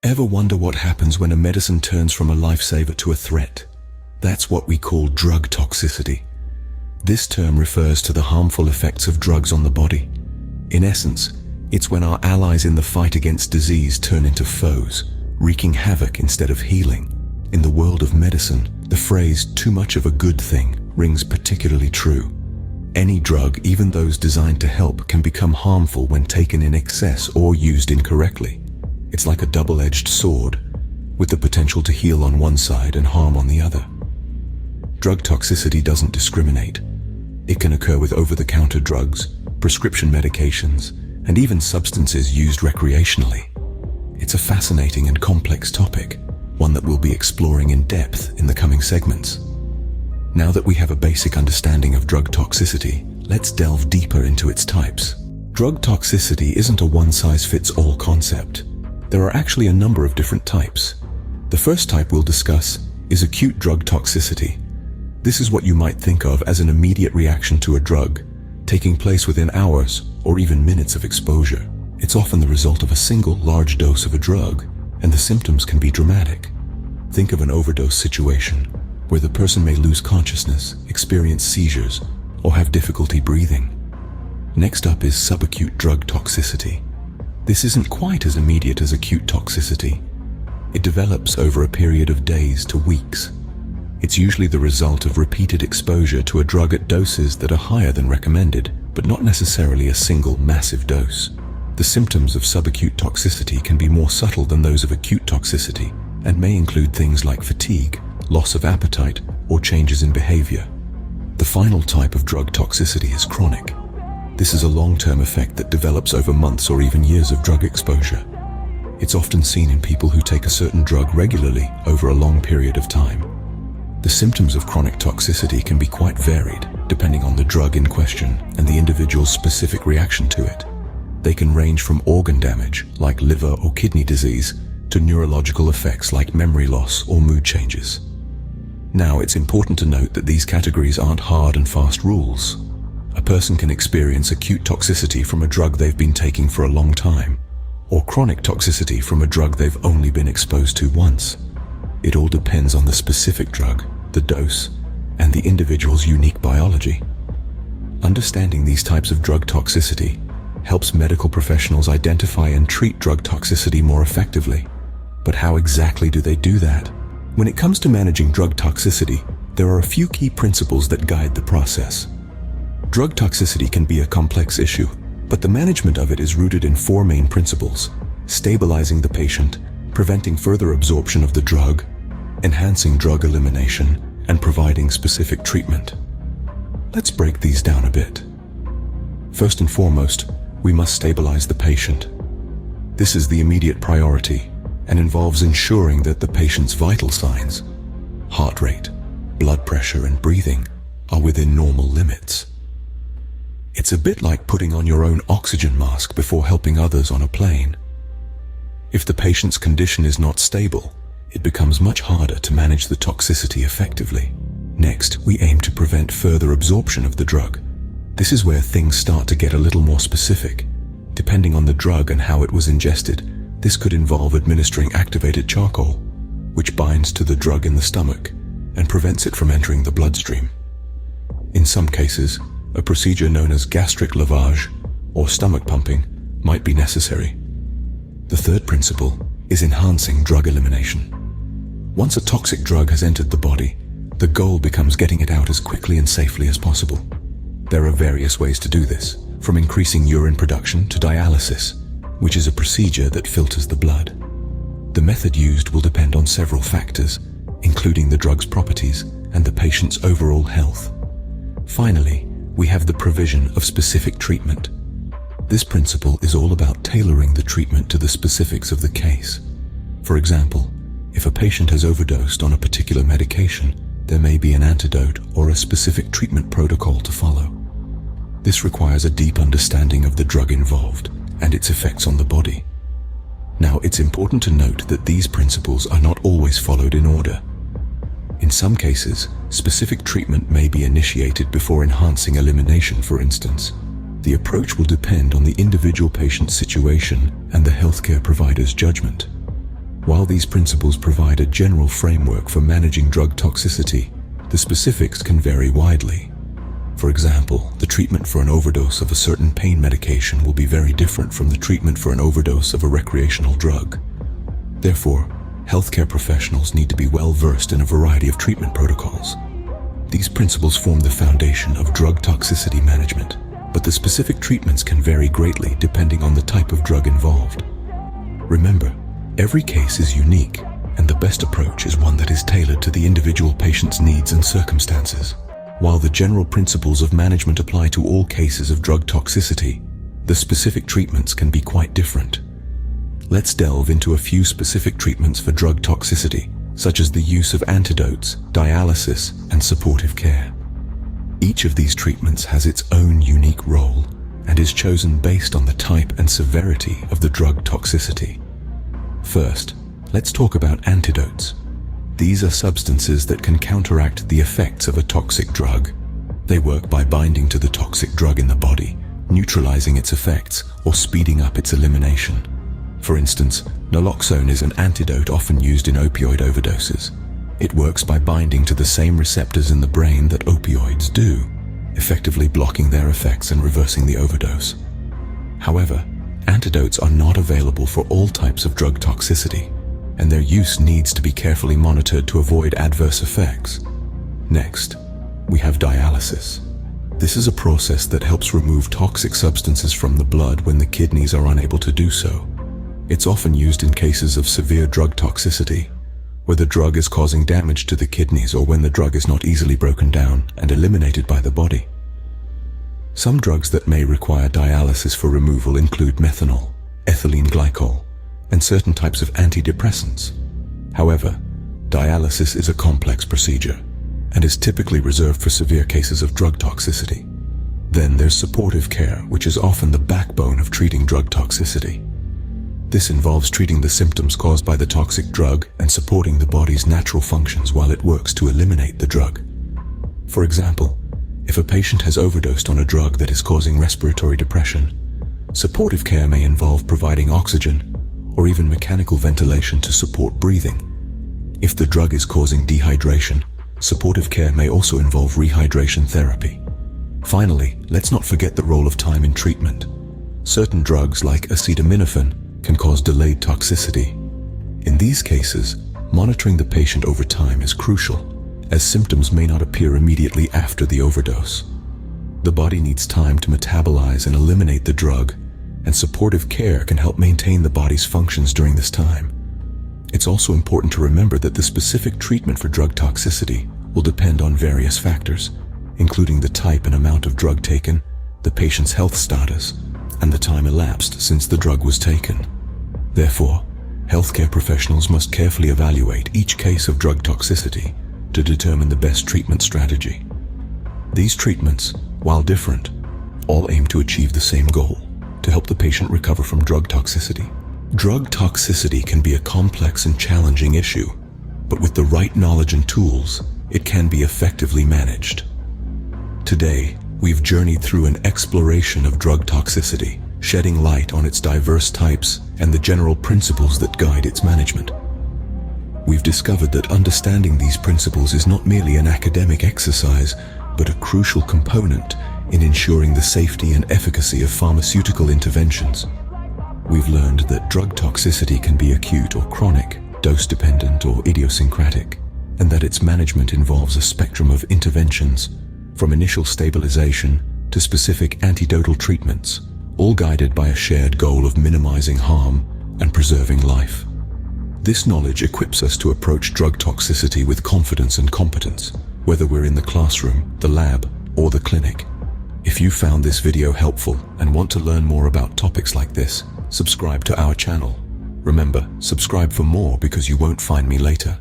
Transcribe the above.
Ever wonder what happens when a medicine turns from a lifesaver to a threat? That's what we call drug toxicity. This term refers to the harmful effects of drugs on the body. In essence, it's when our allies in the fight against disease turn into foes, wreaking havoc instead of healing. In the world of medicine, the phrase "too much of a good thing" rings particularly true. Any drug, even those designed to help, can become harmful when taken in excess or used incorrectly. It's like a double-edged sword, with the potential to heal on one side and harm on the other. Drug toxicity doesn't discriminate. It can occur with over-the-counter drugs, prescription medications, and even substances used recreationally. It's a fascinating and complex topic, one that we'll be exploring in depth in the coming segments. Now that we have a basic understanding of drug toxicity, let's delve deeper into its types. Drug toxicity isn't a one-size-fits-all concept. There are actually a number of different types. The first type we'll discuss is acute drug toxicity. This is what you might think of as an immediate reaction to a drug, taking place within hours or even minutes of exposure. It's often the result of a single large dose of a drug, and the symptoms can be dramatic. Think of an overdose situation, where the person may lose consciousness, experience seizures, or have difficulty breathing. Next up is subacute drug toxicity. This isn't quite as immediate as acute toxicity. It develops over a period of days to weeks. It's usually the result of repeated exposure to a drug at doses that are higher than recommended, but not necessarily a single massive dose. The symptoms of subacute toxicity can be more subtle than those of acute toxicity, and may include things like fatigue, loss of appetite, or changes in behavior. The final type of drug toxicity is chronic. This is a long-term effect that develops over months or even years of drug exposure. It's often seen in people who take a certain drug regularly over a long period of time. The symptoms of chronic toxicity can be quite varied, depending on the drug in question and the individual's specific reaction to it. They can range from organ damage, like liver or kidney disease, to neurological effects like memory loss or mood changes. Now, it's important to note that these categories aren't hard and fast rules. A person can experience acute toxicity from a drug they've been taking for a long time, or chronic toxicity from a drug they've only been exposed to once. It all depends on the specific drug, the dose, and the individual's unique biology. Understanding these types of drug toxicity helps medical professionals identify and treat drug toxicity more effectively. But how exactly do they do that? When it comes to managing drug toxicity, there are a few key principles that guide the process. Drug toxicity can be a complex issue, but the management of it is rooted in four main principles: stabilizing the patient, preventing further absorption of the drug, enhancing drug elimination, and providing specific treatment. Let's break these down a bit. First and foremost, we must stabilize the patient. This is the immediate priority and involves ensuring that the patient's vital signs, heart rate, blood pressure, and breathing, are within normal limits. It's a bit like putting on your own oxygen mask before helping others on a plane. If the patient's condition is not stable, it becomes much harder to manage the toxicity effectively. Next, we aim to prevent further absorption of the drug. This is where things start to get a little more specific. Depending on the drug and how it was ingested, this could involve administering activated charcoal, which binds to the drug in the stomach and prevents it from entering the bloodstream. In some cases, a procedure known as gastric lavage or stomach pumping might be necessary. The third principle is enhancing drug elimination. Once a toxic drug has entered the body, the goal becomes getting it out as quickly and safely as possible. There are various ways to do this, from increasing urine production to dialysis, which is a procedure that filters the blood. The method used will depend on several factors, including the drug's properties and the patient's overall health. Finally, we have the provision of specific treatment. This principle is all about tailoring the treatment to the specifics of the case. For example, if a patient has overdosed on a particular medication, there may be an antidote or a specific treatment protocol to follow. This requires a deep understanding of the drug involved and its effects on the body. Now, it's important to note that these principles are not always followed in order. In some cases, specific treatment may be initiated before enhancing elimination, for instance. The approach will depend on the individual patient's situation and the healthcare provider's judgment. While these principles provide a general framework for managing drug toxicity, the specifics can vary widely. For example, the treatment for an overdose of a certain pain medication will be very different from the treatment for an overdose of a recreational drug. Therefore, healthcare professionals need to be well versed in a variety of treatment protocols. These principles form the foundation of drug toxicity management, but the specific treatments can vary greatly depending on the type of drug involved. Remember, every case is unique, and the best approach is one that is tailored to the individual patient's needs and circumstances. While the general principles of management apply to all cases of drug toxicity, the specific treatments can be quite different. Let's delve into a few specific treatments for drug toxicity, such as the use of antidotes, dialysis, and supportive care. Each of these treatments has its own unique role and is chosen based on the type and severity of the drug toxicity. First, let's talk about antidotes. These are substances that can counteract the effects of a toxic drug. They work by binding to the toxic drug in the body, neutralizing its effects, or speeding up its elimination. For instance, naloxone is an antidote often used in opioid overdoses. It works by binding to the same receptors in the brain that opioids do, effectively blocking their effects and reversing the overdose. However, antidotes are not available for all types of drug toxicity, and their use needs to be carefully monitored to avoid adverse effects. Next, we have dialysis. This is a process that helps remove toxic substances from the blood when the kidneys are unable to do so. It's often used in cases of severe drug toxicity, where the drug is causing damage to the kidneys or when the drug is not easily broken down and eliminated by the body. Some drugs that may require dialysis for removal include methanol, ethylene glycol, and certain types of antidepressants. However, dialysis is a complex procedure and is typically reserved for severe cases of drug toxicity. Then there's supportive care, which is often the backbone of treating drug toxicity. This involves treating the symptoms caused by the toxic drug and supporting the body's natural functions while it works to eliminate the drug. For example, if a patient has overdosed on a drug that is causing respiratory depression, supportive care may involve providing oxygen or even mechanical ventilation to support breathing. If the drug is causing dehydration, supportive care may also involve rehydration therapy. Finally, let's not forget the role of time in treatment. Certain drugs like acetaminophen can cause delayed toxicity. In these cases, monitoring the patient over time is crucial, as symptoms may not appear immediately after the overdose. The body needs time to metabolize and eliminate the drug, and supportive care can help maintain the body's functions during this time. It's also important to remember that the specific treatment for drug toxicity will depend on various factors, including the type and amount of drug taken, the patient's health status, and the time elapsed since the drug was taken. Therefore, healthcare professionals must carefully evaluate each case of drug toxicity to determine the best treatment strategy. These treatments, while different, all aim to achieve the same goal: to help the patient recover from drug toxicity. Drug toxicity can be a complex and challenging issue, but with the right knowledge and tools, it can be effectively managed. Today, we've journeyed through an exploration of drug toxicity, shedding light on its diverse types and the general principles that guide its management. We've discovered that understanding these principles is not merely an academic exercise, but a crucial component in ensuring the safety and efficacy of pharmaceutical interventions. We've learned that drug toxicity can be acute or chronic, dose-dependent or idiosyncratic, and that its management involves a spectrum of interventions, from initial stabilization to specific antidotal treatments, all guided by a shared goal of minimizing harm and preserving life. This knowledge equips us to approach drug toxicity with confidence and competence, whether we're in the classroom, the lab, or the clinic. If you found this video helpful and want to learn more about topics like this, subscribe to our channel. Remember, subscribe for more because you won't find me later.